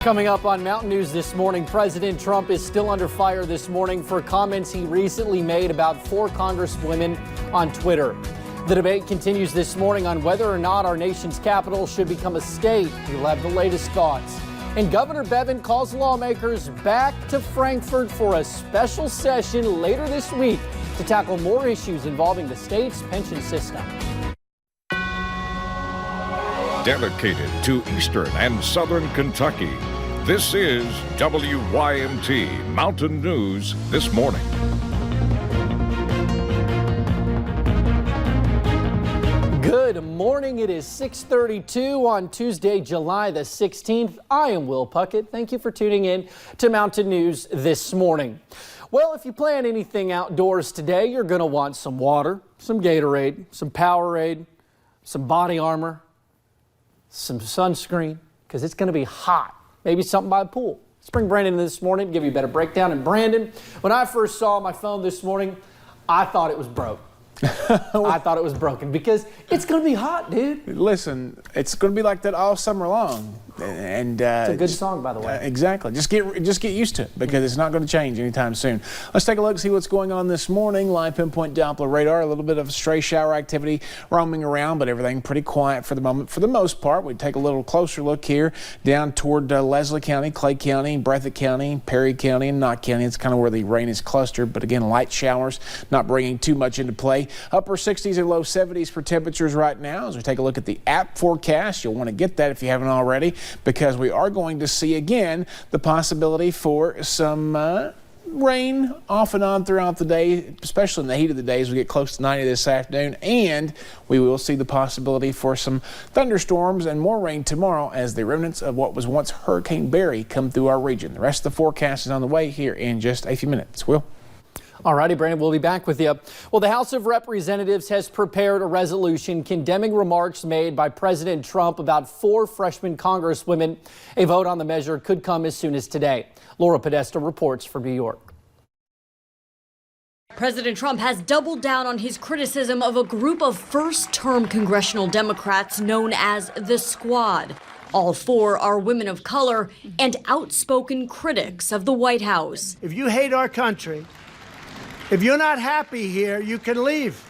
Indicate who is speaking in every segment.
Speaker 1: Coming up on Mountain News this morning, President Trump is still under fire this morning for comments he recently made about 4 congresswomen on Twitter. The debate continues this morning on whether or not our nation's capital should become a state. We'll have the latest thoughts. And Governor Bevin calls lawmakers back to Frankfurt for a special session later this week to tackle more issues involving the state's pension system.
Speaker 2: Dedicated to Eastern and Southern Kentucky, this is WYMT Mountain News This Morning.
Speaker 1: Good morning. It is 6:32 on Tuesday, July the 16th. I am Will Puckett. Thank you for tuning in to Mountain News This Morning. Well, if you plan anything outdoors today, you're going to want some water, some Gatorade, some Powerade, some body armor, some sunscreen, because it's going to be hot. Maybe something by the pool. Let's bring Brandon in this morning to give you a better breakdown. And Brandon, when I first saw my phone this morning, I thought it was broke. I thought it was broken because it's going to be hot, dude.
Speaker 3: Listen, it's going to be like that all summer long. And
Speaker 1: it's a good song, by the way.
Speaker 3: Exactly. Just get used to it because it's not going to change anytime soon. Let's take a look, see what's going on this morning. Live pinpoint Doppler radar, a little bit of stray shower activity roaming around, but everything pretty quiet for the moment. For the most part, we take a little closer look here down toward Leslie County, Clay County, Breathitt County, Perry County, and Knott County. It's kind of where the rain is clustered, but again, light showers not bringing too much into play. Upper 60s and low 70s for temperatures right now. As we take a look at the app forecast, you'll want to get that if you haven't already, because we are going to see again the possibility for some rain off and on throughout the day, especially in the heat of the day as we get close to 90 this afternoon. And we will see the possibility for some thunderstorms and more rain tomorrow as the remnants of what was once Hurricane Barry come through our region. The rest of the forecast is on the way here in just a few minutes. Will?
Speaker 1: All righty, Brandon, we'll be back with you. Well, the House of Representatives has prepared a resolution condemning remarks made by President Trump about 4 freshman congresswomen. A vote on the measure could come as soon as today. Laura Podesta reports from New York.
Speaker 4: President Trump has doubled down on his criticism of a group of first-term congressional Democrats known as the Squad. All 4 are women of color and outspoken critics of the White House.
Speaker 5: If you hate our country, if you're not happy here, you can leave.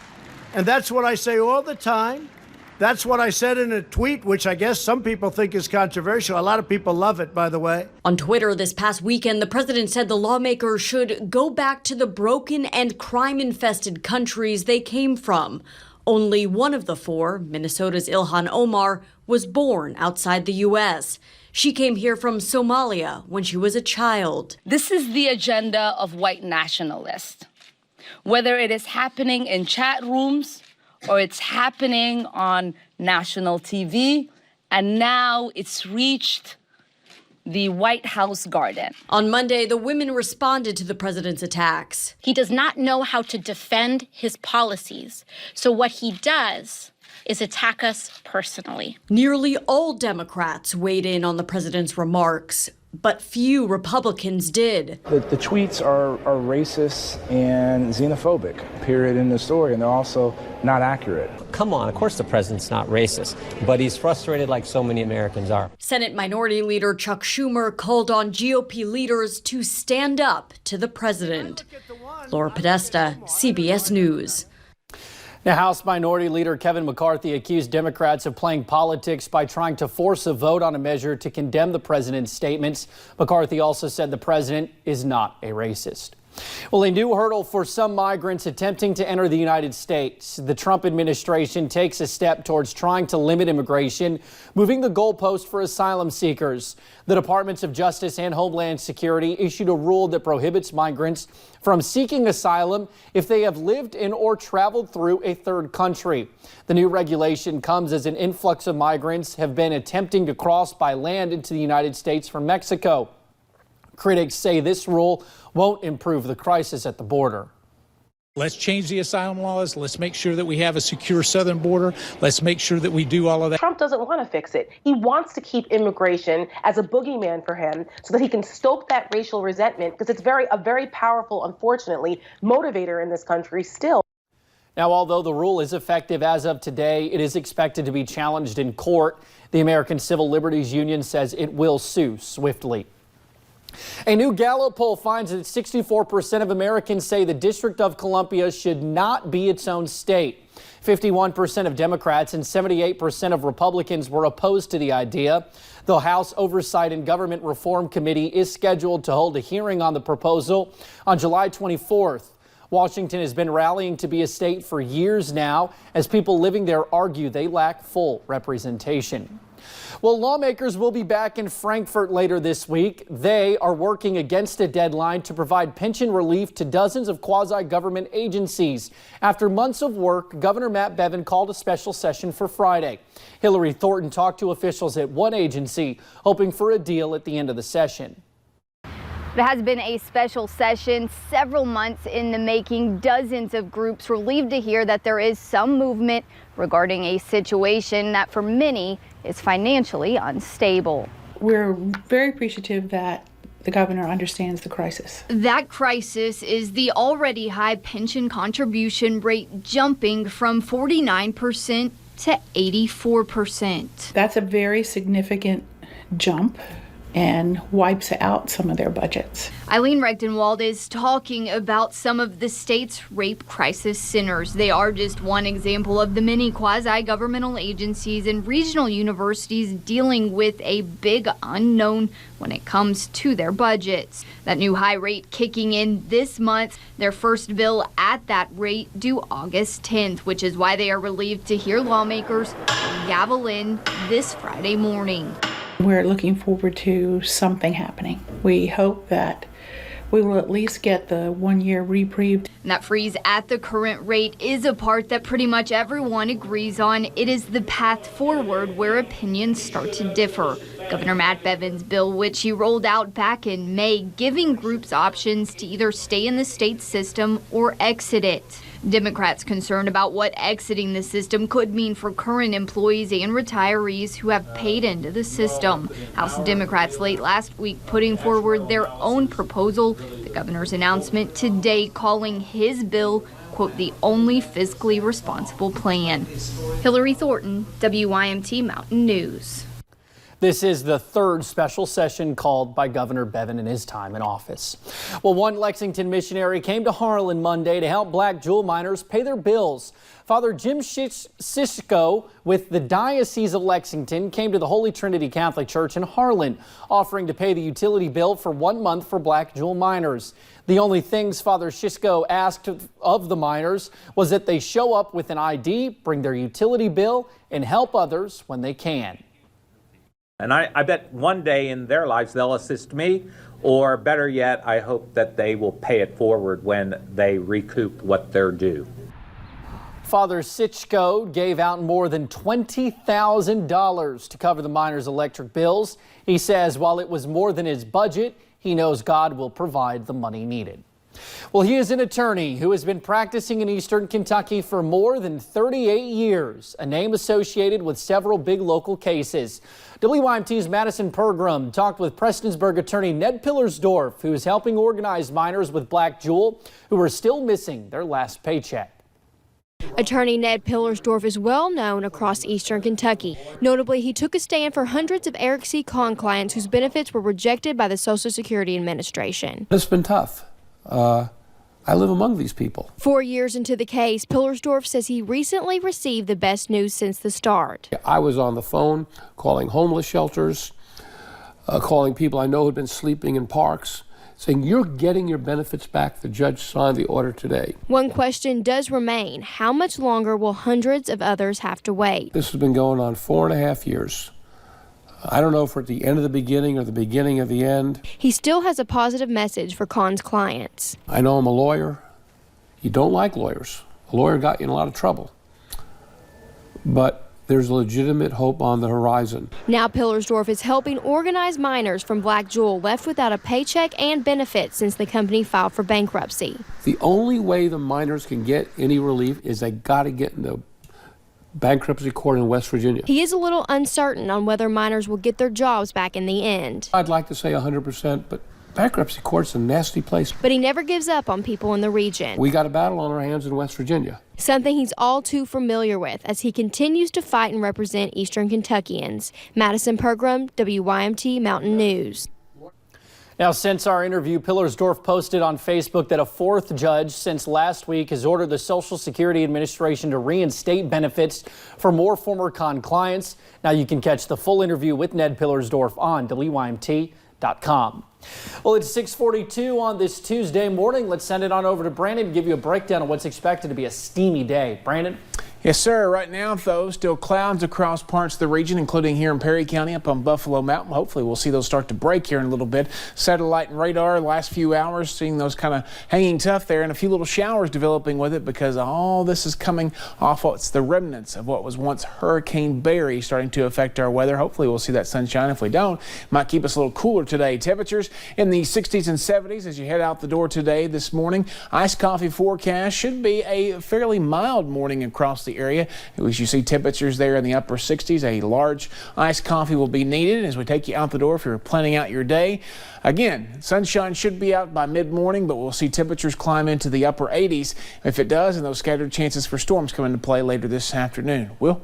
Speaker 5: And that's what I say all the time. That's what I said in a tweet, which I guess some people think is controversial. A lot of people love it, by the way.
Speaker 4: On Twitter this past weekend, the president said the lawmakers should go back to the broken and crime-infested countries they came from. Only one of the 4, Minnesota's Ilhan Omar, was born outside the U.S. She came here from Somalia when she was a child.
Speaker 6: This is the agenda of white nationalists. Whether it is happening in chat rooms or it's happening on national TV, and now it's reached the White House garden.
Speaker 4: On Monday, the women responded to the president's attacks.
Speaker 7: He does not know how to defend his policies. So what he does is attack us personally.
Speaker 4: Nearly all Democrats weighed in on the president's remarks, but few Republicans did.
Speaker 8: The tweets are racist and xenophobic, period, in the story, and they're also not accurate.
Speaker 9: Come on, of course the president's not racist, but he's frustrated like so many Americans are.
Speaker 4: Senate Minority Leader Chuck Schumer called on GOP leaders to stand up to the president. Laura Podesta, CBS News.
Speaker 1: Now, House Minority Leader Kevin McCarthy accused Democrats of playing politics by trying to force a vote on a measure to condemn the president's statements. McCarthy also said the president is not a racist. Well, a new hurdle for some migrants attempting to enter the United States. The Trump administration takes a step towards trying to limit immigration, moving the goalpost for asylum seekers. The Departments of Justice and Homeland Security issued a rule that prohibits migrants from seeking asylum if they have lived in or traveled through a third country. The new regulation comes as an influx of migrants have been attempting to cross by land into the United States from Mexico. Critics say this rule won't improve the crisis at the border.
Speaker 10: Let's change the asylum laws. Let's make sure that we have a secure southern border. Let's make sure that we do all of that.
Speaker 11: Trump doesn't want to fix it. He wants to keep immigration as a boogeyman for him so that he can stoke that racial resentment, because it's a very powerful, unfortunately, motivator in this country still.
Speaker 1: Now, although the rule is effective as of today, it is expected to be challenged in court. The American Civil Liberties Union says it will sue swiftly. A new Gallup poll finds that 64% of Americans say the District of Columbia should not be its own state. 51% of Democrats and 78% of Republicans were opposed to the idea. The House Oversight and Government Reform Committee is scheduled to hold a hearing on the proposal on July 24th. Washington has been rallying to be a state for years now, as people living there argue they lack full representation. Well, lawmakers will be back in Frankfurt later this week. They are working against a deadline to provide pension relief to dozens of quasi-government agencies. After months of work, Governor Matt Bevin called a special session for Friday. Hillary Thornton talked to officials at one agency, hoping for a deal at the end of the session.
Speaker 12: It has been a special session, several months in the making. Dozens of groups relieved to hear that there is some movement regarding a situation that for many is financially unstable.
Speaker 13: We're very appreciative that the governor understands the crisis.
Speaker 12: That crisis is the already high pension contribution rate jumping from 49% to 84%.
Speaker 13: That's a very significant jump and wipes out some of their budgets.
Speaker 12: Eileen Rechtenwald is talking about some of the state's rape crisis centers. They are just one example of the many quasi-governmental agencies and regional universities dealing with a big unknown when it comes to their budgets. That new high rate kicking in this month, their first bill at that rate due August 10th, which is why they are relieved to hear lawmakers gavel in this Friday morning.
Speaker 13: We're looking forward to something happening. We hope that we will at least get the 1 year reprieve.
Speaker 12: And that freeze at the current rate is a part that pretty much everyone agrees on. It is the path forward where opinions start to differ. Governor Matt Bevin's bill, which he rolled out back in May, giving groups options to either stay in the state system or exit it. Democrats concerned about what exiting the system could mean for current employees and retirees who have paid into the system. House Democrats late last week putting forward their own proposal. The governor's announcement today calling his bill, quote, the only fiscally responsible plan. Hillary Thornton, WYMT Mountain News.
Speaker 1: This is the third special session called by Governor Bevin in his time in office. Well, one Lexington missionary came to Harlan Monday to help black jewel miners pay their bills. Father Jim Sisko with the Diocese of Lexington came to the Holy Trinity Catholic Church in Harlan, offering to pay the utility bill for 1 month for black jewel miners. The only things Father Sisko asked of the miners was that they show up with an ID, bring their utility bill, and help others when they can.
Speaker 14: And I bet one day in their lives they'll assist me, or better yet, I hope that they will pay it forward when they recoup what they're due.
Speaker 1: Father Sichko gave out more than $20,000 to cover the miners' electric bills. He says while it was more than his budget, he knows God will provide the money needed. Well, he is an attorney who has been practicing in Eastern Kentucky for more than 38 years, a name associated with several big local cases. WYMT's Madison Pergram talked with Prestonsburg attorney Ned Pillersdorf, who is helping organize miners with black jewel who are still missing their last paycheck.
Speaker 15: Attorney Ned Pillersdorf is well known across Eastern Kentucky. Notably, he took a stand for hundreds of Eric C. Kahn clients whose benefits were rejected by the Social Security Administration.
Speaker 16: It's been tough. I live among these people.
Speaker 15: 4 years into the case, Pillersdorf says he recently received the best news since the start.
Speaker 16: I was on the phone calling homeless shelters, calling people I know who'd been sleeping in parks, saying, you're getting your benefits back. The judge signed the order today.
Speaker 15: One question does remain. How much longer will hundreds of others have to wait?
Speaker 16: This has been going on 4.5 years. I don't know if we're at the end of the beginning or the beginning of the end.
Speaker 15: He still has a positive message for Kahn's clients.
Speaker 16: I know I'm a lawyer. You don't like lawyers. A lawyer got you in a lot of trouble. But there's legitimate hope on the horizon.
Speaker 15: Now Pillersdorf is helping organize miners from Black Jewel left without a paycheck and benefits since the company filed for bankruptcy.
Speaker 16: The only way the miners can get any relief is they got to get in the bankruptcy court in West Virginia.
Speaker 15: He is a little uncertain on whether miners will get their jobs back in the end.
Speaker 16: I'd like to say 100%, but Bankruptcy court's a nasty place.
Speaker 15: But he never gives up on people in the region.
Speaker 16: We got a battle on our hands in West Virginia.
Speaker 15: Something he's all too familiar with as he continues to fight and represent Eastern Kentuckians. Madison Pergram, WYMT Mountain News.
Speaker 1: Now, since our interview, Pillarsdorf posted on Facebook that a fourth judge since last week has ordered the Social Security Administration to reinstate benefits for more former con clients. Now you can catch the full interview with Ned Pillarsdorf on WYMT.com. Well, it's 6:42 on this Tuesday morning. Let's send it on over to Brandon to give you a breakdown of what's expected to be a steamy day. Brandon?
Speaker 3: Yes, sir. Right now, though, still clouds across parts of the region, including here in Perry County up on Buffalo Mountain. Hopefully, we'll see those start to break here in a little bit. Satellite and radar the last few hours, seeing those kind of hanging tough there, and a few little showers developing with it because all this is coming off what's the remnants of what was once Hurricane Barry starting to affect our weather. Hopefully, we'll see that sunshine. If we don't, it might keep us a little cooler today. Temperatures in the 60s and 70s as you head out the door today this morning. Iced coffee forecast should be a fairly mild morning across the area. As you see temperatures there in the upper 60s, a large iced coffee will be needed as we take you out the door if you're planning out your day. Again, sunshine should be out by mid-morning, but we'll see temperatures climb into the upper 80s. If it does, and those scattered chances for storms come into play later this afternoon. Will?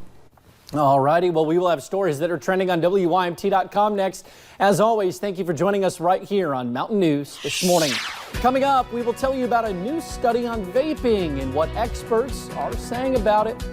Speaker 1: All righty. Well, we will have stories that are trending on WYMT.com next. As always, thank you for joining us right here on Mountain News this morning. Coming up, we will tell you about a new study on vaping and what experts are saying about it.